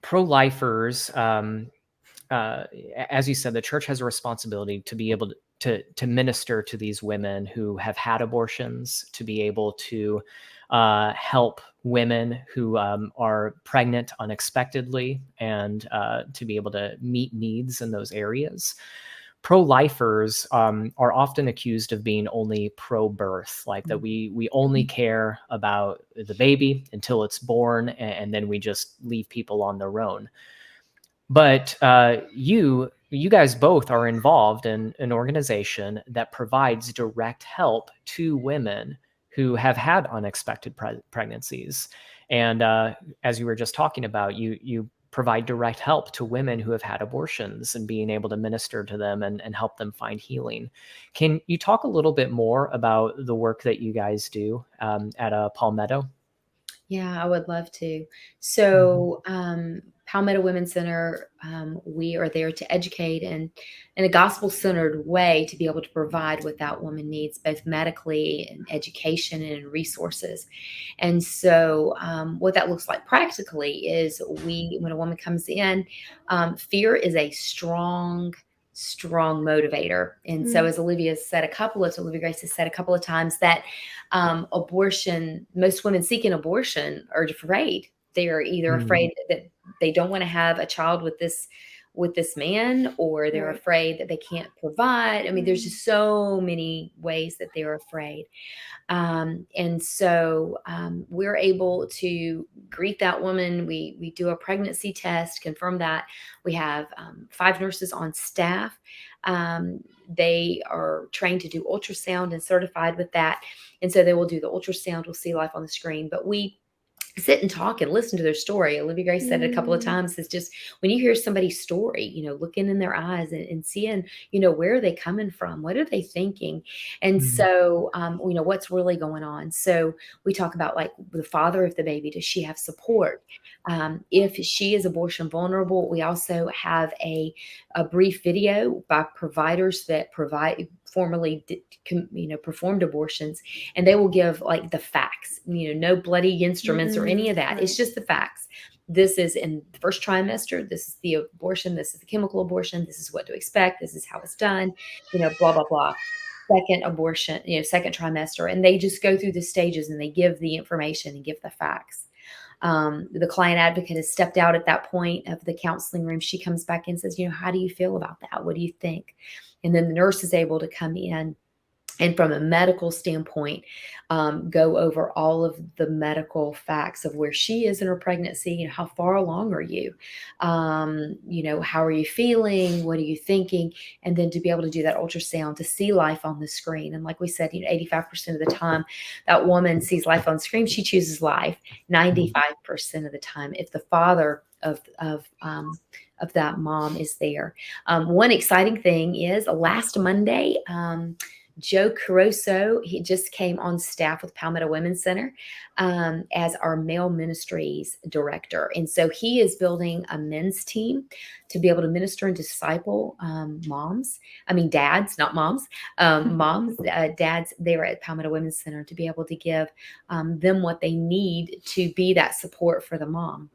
pro-lifers, as you said, the church has a responsibility to be able to minister to these women who have had abortions, to be able to help women who are pregnant unexpectedly, and to be able to meet needs in those areas. Pro-lifers are often accused of being only pro-birth, like that we only care about the baby until it's born, and then we just leave people on their own. But you guys both are involved in an organization that provides direct help to women who have had unexpected pregnancies. And as you were just talking about, you provide direct help to women who have had abortions and being able to minister to them and help them find healing. Can you talk a little bit more about the work that you guys do at Palmetto? Yeah, I would love to. So, Palmetto Women's Center, we are there to educate and in a gospel-centered way to be able to provide what that woman needs, both medically and education and resources. And so, what that looks like practically is when a woman comes in, fear is a strong motivator. And so, as Olivia Grace has said a couple of times, that abortion, most women seeking abortion are afraid. They are either afraid that they don't want to have a child with this man, or they're afraid that they can't provide. I mean, there's just so many ways that they're afraid. And so we're able to greet that woman. We do a pregnancy test, confirm that. We have 5 nurses on staff. They are trained to do ultrasound and certified with that. And so they will do the ultrasound. We'll see life on the screen, but we sit and talk and listen to their story. Olivia Grace said it a couple of times. It's just when you hear somebody's story, looking in their eyes and seeing, where are they coming from? What are they thinking? And so, what's really going on? So we talk about like the father of the baby. Does she have support? If she is abortion vulnerable, we also have a brief video by providers that formerly performed abortions, and they will give like the facts, no bloody instruments or any of that. It's just the facts. This is in the first trimester. This is the abortion. This is the chemical abortion. This is what to expect. This is how it's done, blah, blah, blah. Second abortion, second trimester. And they just go through the stages and they give the information and give the facts. The client advocate has stepped out at that point of the counseling room. She comes back and says, how do you feel about that? What do you think? And then the nurse is able to come in and from a medical standpoint, go over all of the medical facts of where she is in her pregnancy. How far along are you? How are you feeling? What are you thinking? And then to be able to do that ultrasound to see life on the screen. And like we said, 85% of the time that woman sees life on screen, she chooses life. 95% of the time, if the father of that mom is there. One exciting thing is last Monday, Joe Caruso, he just came on staff with Palmetto Women's Center as our male ministries director. And so he is building a men's team to be able to minister and disciple dads, not moms, dads there at Palmetto Women's Center to be able to give them what they need to be that support for the mom.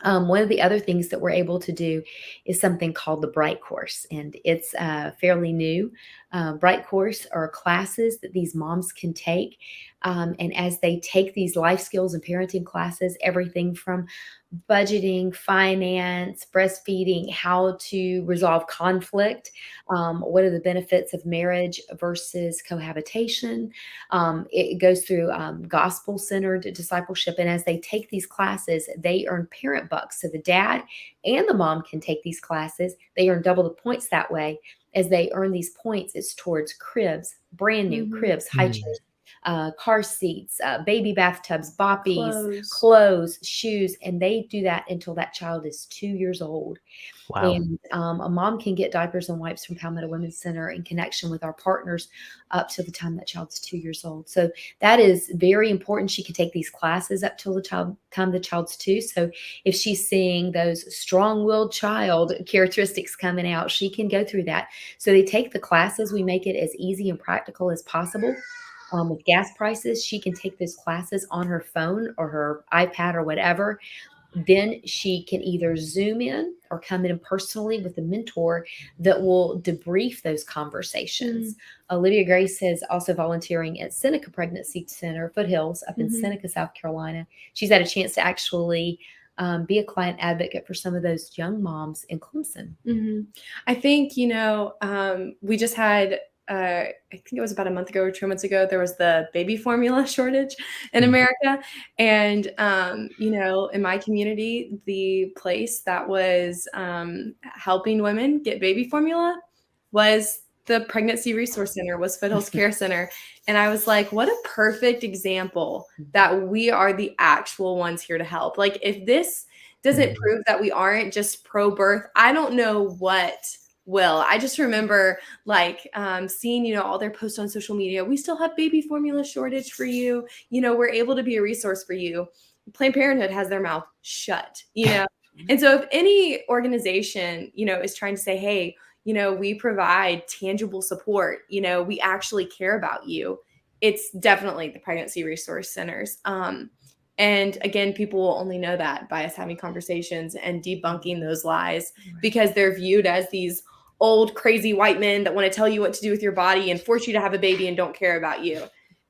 One of the other things that we're able to do is something called the Bright Course, and it's fairly new. Bright Course are classes that these moms can take, and as they take these life skills and parenting classes, everything from budgeting, finance, breastfeeding, how to resolve conflict, what are the benefits of marriage versus cohabitation. It goes through gospel-centered discipleship. And as they take these classes, they earn parent bucks. So the dad and the mom can take these classes. They earn double the points that way. As they earn these points, it's towards cribs, brand new cribs, high chairs, car seats, baby bathtubs, boppies, clothes, shoes, and they do that until that child is 2 years old. Wow. And a mom can get diapers and wipes from Palmetto Women's Center in connection with our partners up to the time that child's 2 years old. So that is very important. She can take these classes up till the time the child's 2. So if she's seeing those strong-willed child characteristics coming out, she can go through that. So they take the classes. We make it as easy and practical as possible. With gas prices, she can take those classes on her phone or her iPad or whatever. Then she can either Zoom in or come in personally with a mentor that will debrief those conversations. Olivia Grace is also volunteering at Seneca Pregnancy Center, Foothills, up in Seneca, South Carolina. She's had a chance to actually be a client advocate for some of those young moms in Clemson. I think, we just had I think it was about a month ago or 2 months ago, there was the baby formula shortage in America. And, in my community, the place that was helping women get baby formula was the Pregnancy Resource Center, was Foothills Care Center. And I was like, what a perfect example that we are the actual ones here to help. Like, if this doesn't prove that we aren't just pro-birth, I don't know what will. I just remember seeing, all their posts on social media. We still have baby formula shortage for you. We're able to be a resource for you. Planned Parenthood has their mouth shut, And so if any organization, is trying to say, hey, we provide tangible support, we actually care about you, it's definitely the Pregnancy Resource Centers. And again, people will only know that by us having conversations and debunking those lies, because they're viewed as these old, crazy white men that want to tell you what to do with your body and force you to have a baby and don't care about you.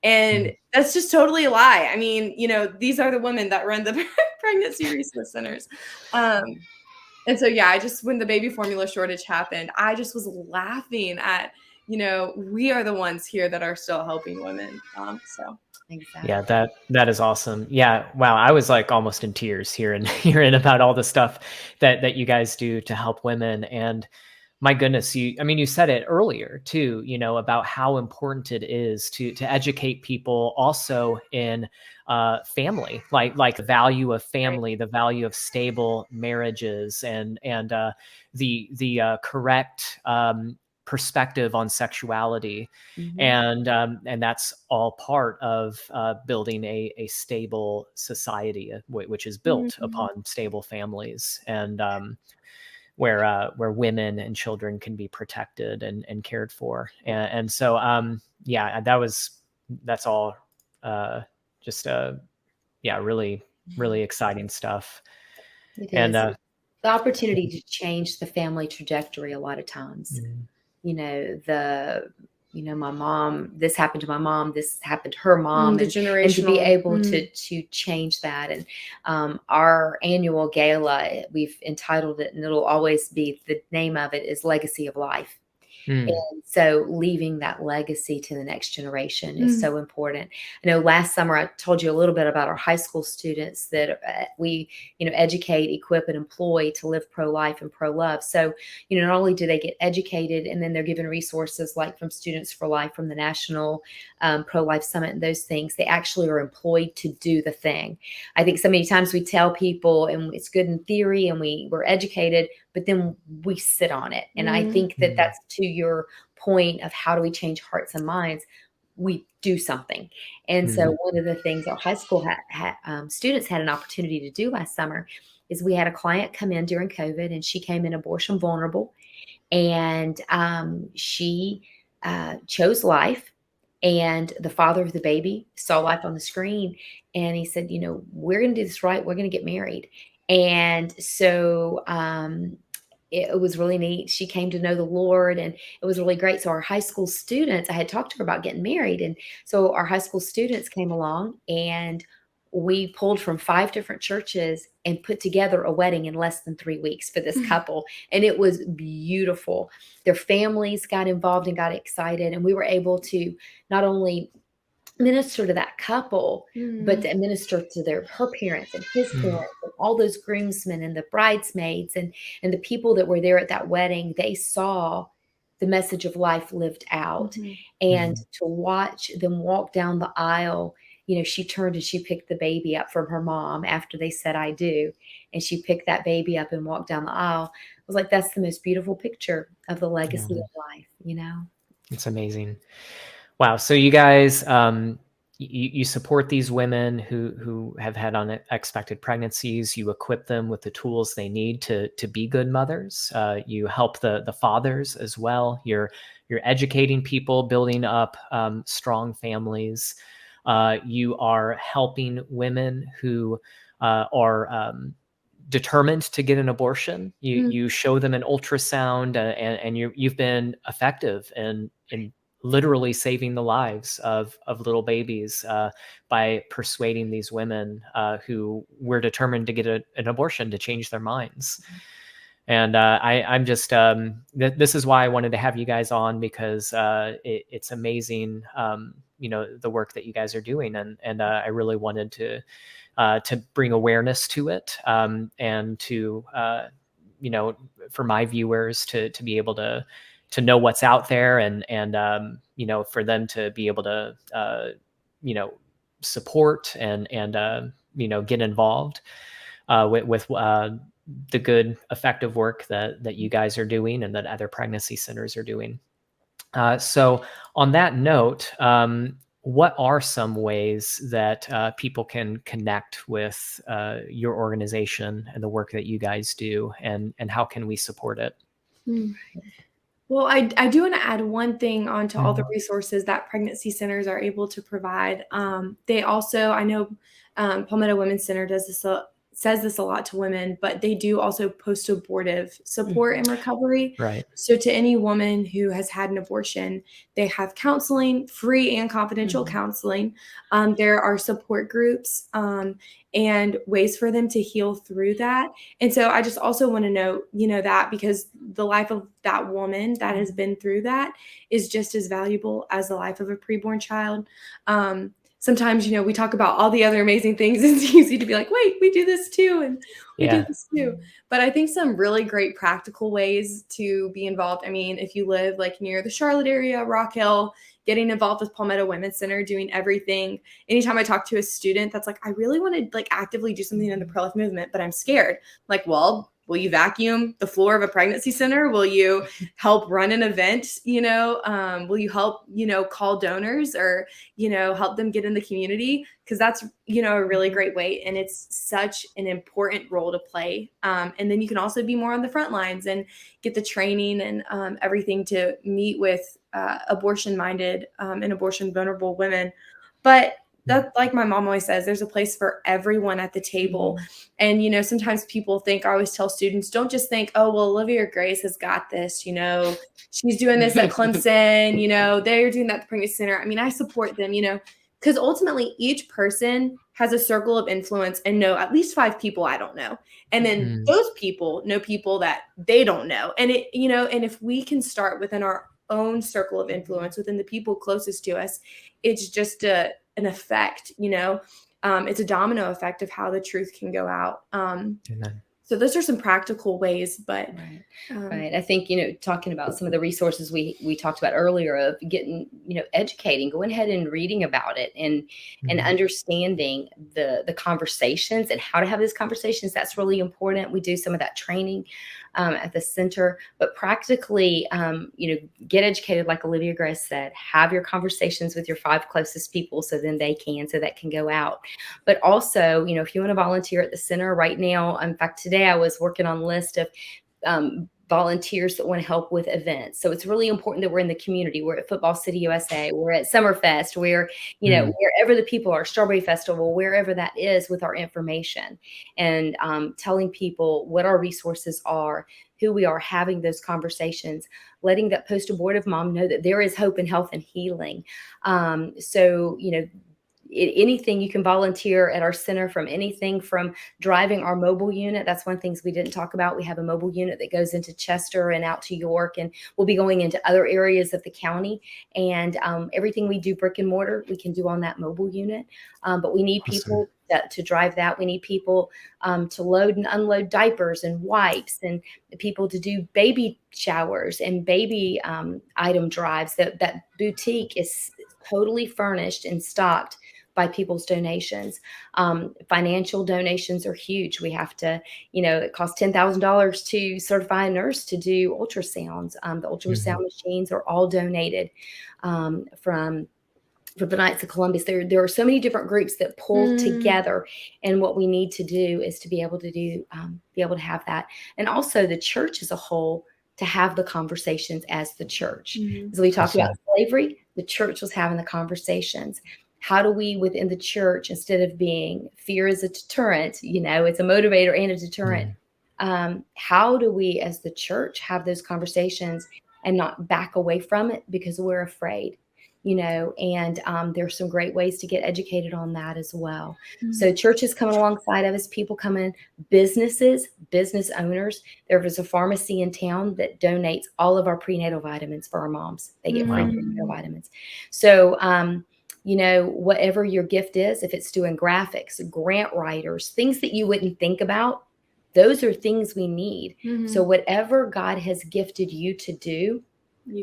And that's just totally a lie. I mean, these are the women that run the Pregnancy Resource Centers. And so, when the baby formula shortage happened, I just was laughing at, we are the ones here that are still helping women. Exactly. Yeah, that is awesome. Yeah. Wow. I was like almost in tears hearing about all the stuff that you guys do to help women. And my goodness, you said it earlier too, about how important it is to educate people also in family, like the value of family, the value of stable marriages, and the correct perspective on sexuality. And that's all part of building a stable society, which is built upon stable families, and where women and children can be protected and cared for. And so, that's all just really, really exciting stuff. It is. The opportunity to change the family trajectory a lot of times. My mom, this happened to my mom, this happened to her mom, and to be able to change that. And our annual gala, we've entitled it, and it'll always be, the name of it is Legacy of Life. Mm. And so leaving that legacy to the next generation is so important. I know last summer I told you a little bit about our high school students that we, educate, equip, and employ to live pro-life and pro-love. So, not only do they get educated, and then they're given resources like from Students for Life, from the National Pro-Life Summit and those things, they actually are employed to do the thing. I think so many times we tell people, and it's good in theory, and we're educated, but then we sit on it. And I think that that's to your point of how do we change hearts and minds? We do something. And so one of the things our high school students had an opportunity to do last summer is we had a client come in during COVID, and she came in abortion vulnerable, and she chose life. And the father of the baby saw life on the screen, and he said, we're going to do this right. We're going to get married. And so it was really neat. She came to know the Lord, and it was really great. So our high school students, I had talked to her about getting married. And so our high school students came along, and we pulled from 5 different churches and put together a wedding in less than 3 weeks for this couple. And it was beautiful. Their families got involved and got excited. And we were able to not only minister to that couple, but to minister to her parents and his parents and all those groomsmen and the bridesmaids and the people that were there at that wedding. They saw the message of life lived out. And to watch them walk down the aisle, she turned and she picked the baby up from her mom after they said, "I do." And she picked that baby up and walked down the aisle. I was like, that's the most beautiful picture of the legacy of life, It's amazing. Wow. So you guys, you support these women who have had unexpected pregnancies. You equip them with the tools they need to be good mothers. You help the fathers as well. You're educating people, building up strong families. You are helping women who are determined to get an abortion. You show them an ultrasound, and you've been effective in literally saving the lives of little babies by persuading these women who were determined to get an abortion to change their minds. And I'm just this is why I wanted to have you guys on, because it's amazing, the work that you guys are doing, and I really wanted to bring awareness to it, and to for my viewers to be able to know what's out there, and for them to be able to support and get involved with the good, effective work that you guys are doing and that other pregnancy centers are doing. So on that note, what are some ways that people can connect with your organization and the work that you guys do, and how can we support it? Well, I do want to add one thing onto all the resources that pregnancy centers are able to provide. They also, I know Palmetto Women's Center says this a lot to women, but they do also post-abortive support and recovery. Right. So to any woman who has had an abortion, they have counseling, free and confidential counseling. There are support groups and ways for them to heal through that. And so I just also want to note, that because the life of that woman that has been through that is just as valuable as the life of a preborn child. Sometimes, we talk about all the other amazing things. It's easy to be like, wait, we do this too. And we do this too. But I think some really great practical ways to be involved. I mean, if you live like near the Charlotte area, Rock Hill, getting involved with Palmetto Women's Center, doing everything. Anytime I talk to a student that's like, I really want to like actively do something in the pro-life movement, but I'm scared. Like, well, will you vacuum the floor of a pregnancy center? Will you help run an event? Will you help, call donors or, help them get in the community? Because that's, a really great way. And it's such an important role to play. And then you can also be more on the front lines and get the training and everything to meet with abortion-minded and abortion-vulnerable women. But that's like my mom always says, there's a place for everyone at the table. And, sometimes people think, I always tell students, don't just think, oh, well, Olivia Grace has got this, she's doing this at Clemson, they're doing that at the pregnancy center. I mean, I support them, because ultimately each person has a circle of influence and know at least 5 people I don't know. And then those people know people that they don't know. And and if we can start within our own circle of influence, within the people closest to us, it's just an effect, it's a domino effect of how the truth can go out. Amen. So those are some practical ways, but Right. I think, talking about some of the resources we talked about earlier of getting, educating, going ahead and reading about it and understanding the conversations and how to have these conversations. That's really important. We do some of that training at the center, but practically, get educated, like Olivia Grace said, have your conversations with your 5 closest people so that can go out. But also, if you want to volunteer at the center right now, in fact, today I was working on a list of volunteers that want to help with events. So it's really important that we're in the community. We're at Football City USA, we're at Summerfest, we're, wherever the people are, Strawberry Festival, wherever that is, with our information and telling people what our resources are, who we are, having those conversations, letting that post-abortive mom know that there is hope and health and healing. Anything you can volunteer at our center, from anything from driving our mobile unit. That's one of the things we didn't talk about. We have a mobile unit that goes into Chester and out to York, and we'll be going into other areas of the county. And everything we do brick and mortar, we can do on that mobile unit. But we need people to drive that. We need people to load and unload diapers and wipes, and people to do baby showers and baby item drives. That boutique is totally furnished and stocked by people's donations. Financial donations are huge. We have to, it costs $10,000 to certify a nurse to do ultrasounds. The ultrasound machines are all donated from the Knights of Columbus. There are so many different groups that pull together, and what we need to do is to be able to have that, and also the church as a whole to have the conversations as the church. As we talked about slavery, the church was having the conversations. How do we, within the church, instead of being fear is a deterrent, it's a motivator and a deterrent, how do we as the church have those conversations and not back away from it because we're afraid? And there's some great ways to get educated on that as well. So churches coming alongside of us, people coming, businesses, business owners. There was a pharmacy in town that donates all of our prenatal vitamins for our moms. They get free prenatal vitamins. So, whatever your gift is, if it's doing graphics, grant writers, things that you wouldn't think about, those are things we need. So whatever God has gifted you to do,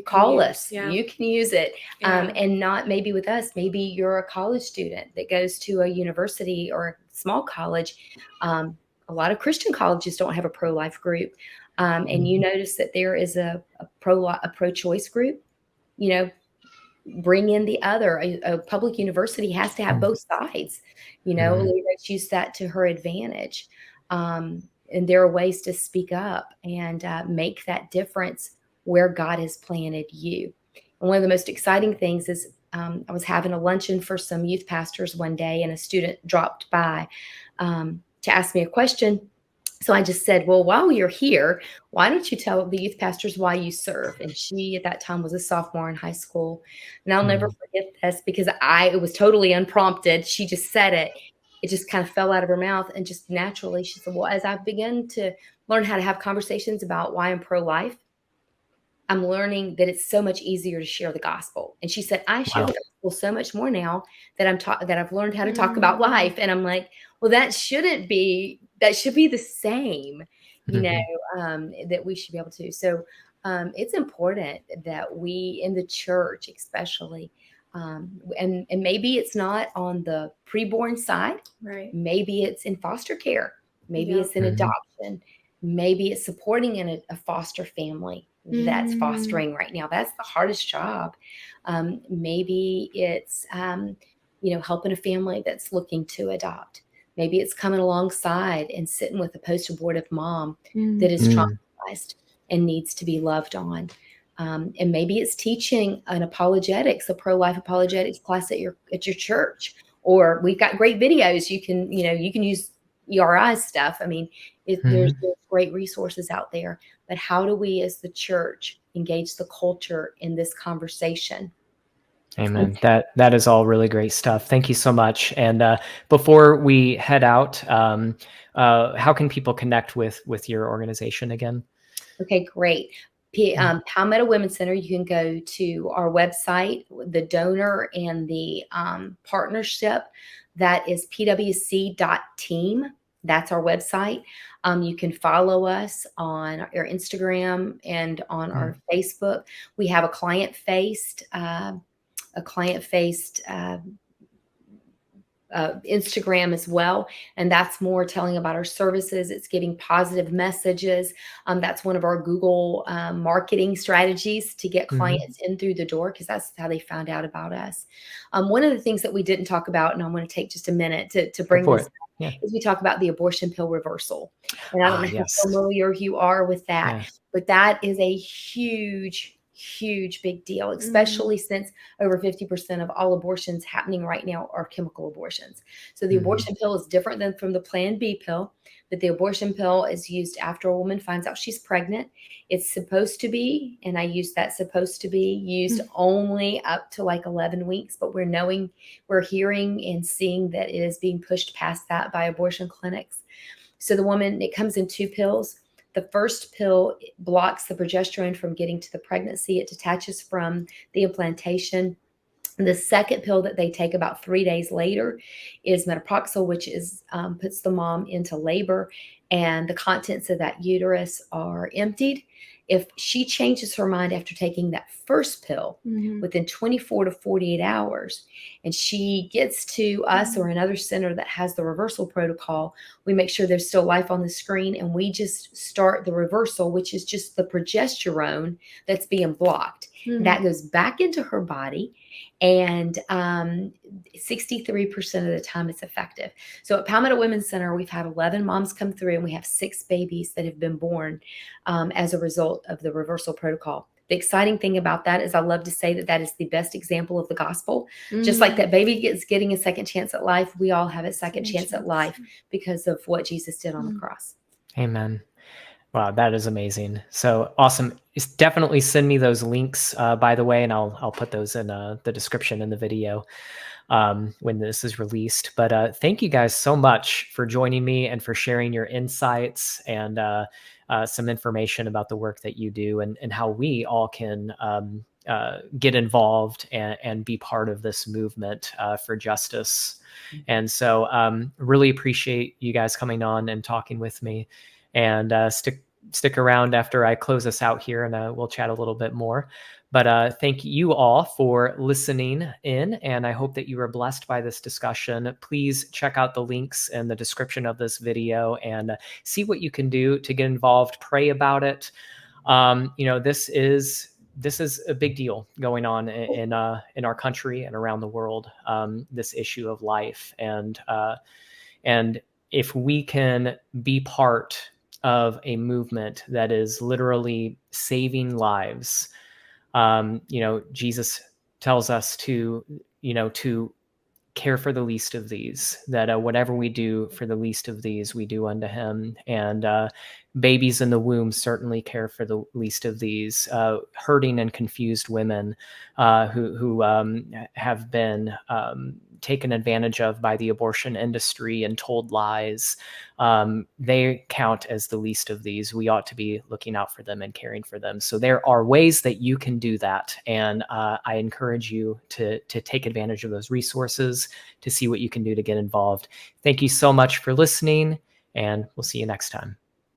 call us. You can use it. And not maybe with us. Maybe you're a college student that goes to a university or a small college. A lot of Christian colleges don't have a pro-life group. And you notice that there is a pro-choice group, bring in the other. A public university has to have both sides. Let's use that to her advantage. And there are ways to speak up and make that difference where God has planted you. And one of the most exciting things is I was having a luncheon for some youth pastors one day, and a student dropped by to ask me a question. So I just said, well, while you're here, why don't you tell the youth pastors why you serve? And she, at that time, was a sophomore in high school. And I'll never forget this, because it was totally unprompted. She just said it. It just kind of fell out of her mouth. And just naturally, she said, well, as I've begun to learn how to have conversations about why I'm pro-life, I'm learning that it's so much easier to share the gospel. And she said, I share the gospel so much more now that I've learned how to talk about life. And I'm like, well, that should be the same, that we should be able to. So it's important that we in the church, especially, and maybe it's not on the preborn side, right? Maybe it's in foster care. Maybe it's in adoption. Maybe it's supporting in a foster family that's fostering right now. That's the hardest job. Maybe it's, helping a family that's looking to adopt. Maybe it's coming alongside and sitting with a post-abortive mom that is traumatized and needs to be loved on. And maybe it's teaching a pro-life apologetics class at your church. Or we've got great videos. You can use ERI stuff. I mean, there's great resources out there. But how do we as the church engage the culture in this conversation? Amen. That is all really great stuff. Thank you so much. And before we head out, how can people connect with your organization again? Okay, great. Palmetto Women's Center, you can go to our website, the donor and the partnership. That is pwc.team. That's our website. You can follow us on our Instagram and on our Facebook. We have a client-faced Instagram as well. And that's more telling about our services. It's giving positive messages. That's one of our Google marketing strategies to get clients in through the door, because that's how they found out about us. One of the things that we didn't talk about, and I want to take just a minute to bring this up, is we talk about the abortion pill reversal. And I don't know how familiar you are with that, but that is a huge big deal, especially since over 50% of all abortions happening right now are chemical abortions. So the abortion pill is different than from the Plan B pill, but the abortion pill is used after a woman finds out she's pregnant. It's supposed to be, and I use that supposed to be, used only up to like 11 weeks, but we're hearing and seeing that it is being pushed past that by abortion clinics. So the woman, it comes in 2 pills. The first pill blocks the progesterone from getting to the pregnancy. It detaches from the implantation. The second pill that they take about 3 days later is metoprolol, which is puts the mom into labor, and the contents of that uterus are emptied. If she changes her mind after taking that first pill within 24 to 48 hours, and she gets to us or another center that has the reversal protocol, we make sure there's still life on the screen, and we just start the reversal, which is just the progesterone that's being blocked. That goes back into her body, and 63% of the time it's effective. So at Palmetto Women's Center, we've had 11 moms come through, and we have 6 babies that have been born as a result of the reversal protocol. The exciting thing about that is I love to say that is the best example of the gospel. Just like that baby is getting a second chance at life, we all have a second chance at life because of what Jesus did on the cross. Amen. Wow, that is amazing. So awesome. Definitely send me those links, by the way, and I'll put those in the description in the video when this is released. But thank you guys so much for joining me and for sharing your insights and some information about the work that you do and how we all can get involved and be part of this movement for justice. And so really appreciate you guys coming on and talking with me. And stick around after I close us out here, and we'll chat a little bit more. But thank you all for listening in, and I hope that you were blessed by this discussion. Please check out the links in the description of this video and see what you can do to get involved. Pray about it. This is a big deal going on in our country and around the world. This issue of life, and if we can be part of a movement that is literally saving lives. Jesus tells us to care for the least of these, that whatever we do for the least of these, we do unto him. And babies in the womb certainly care for the least of these, hurting and confused women who have been taken advantage of by the abortion industry and told lies. They count as the least of these. We ought to be looking out for them and caring for them. So there are ways that you can do that. And I encourage you to take advantage of those resources, to see what you can do to get involved. Thank you so much for listening, and we'll see you next time.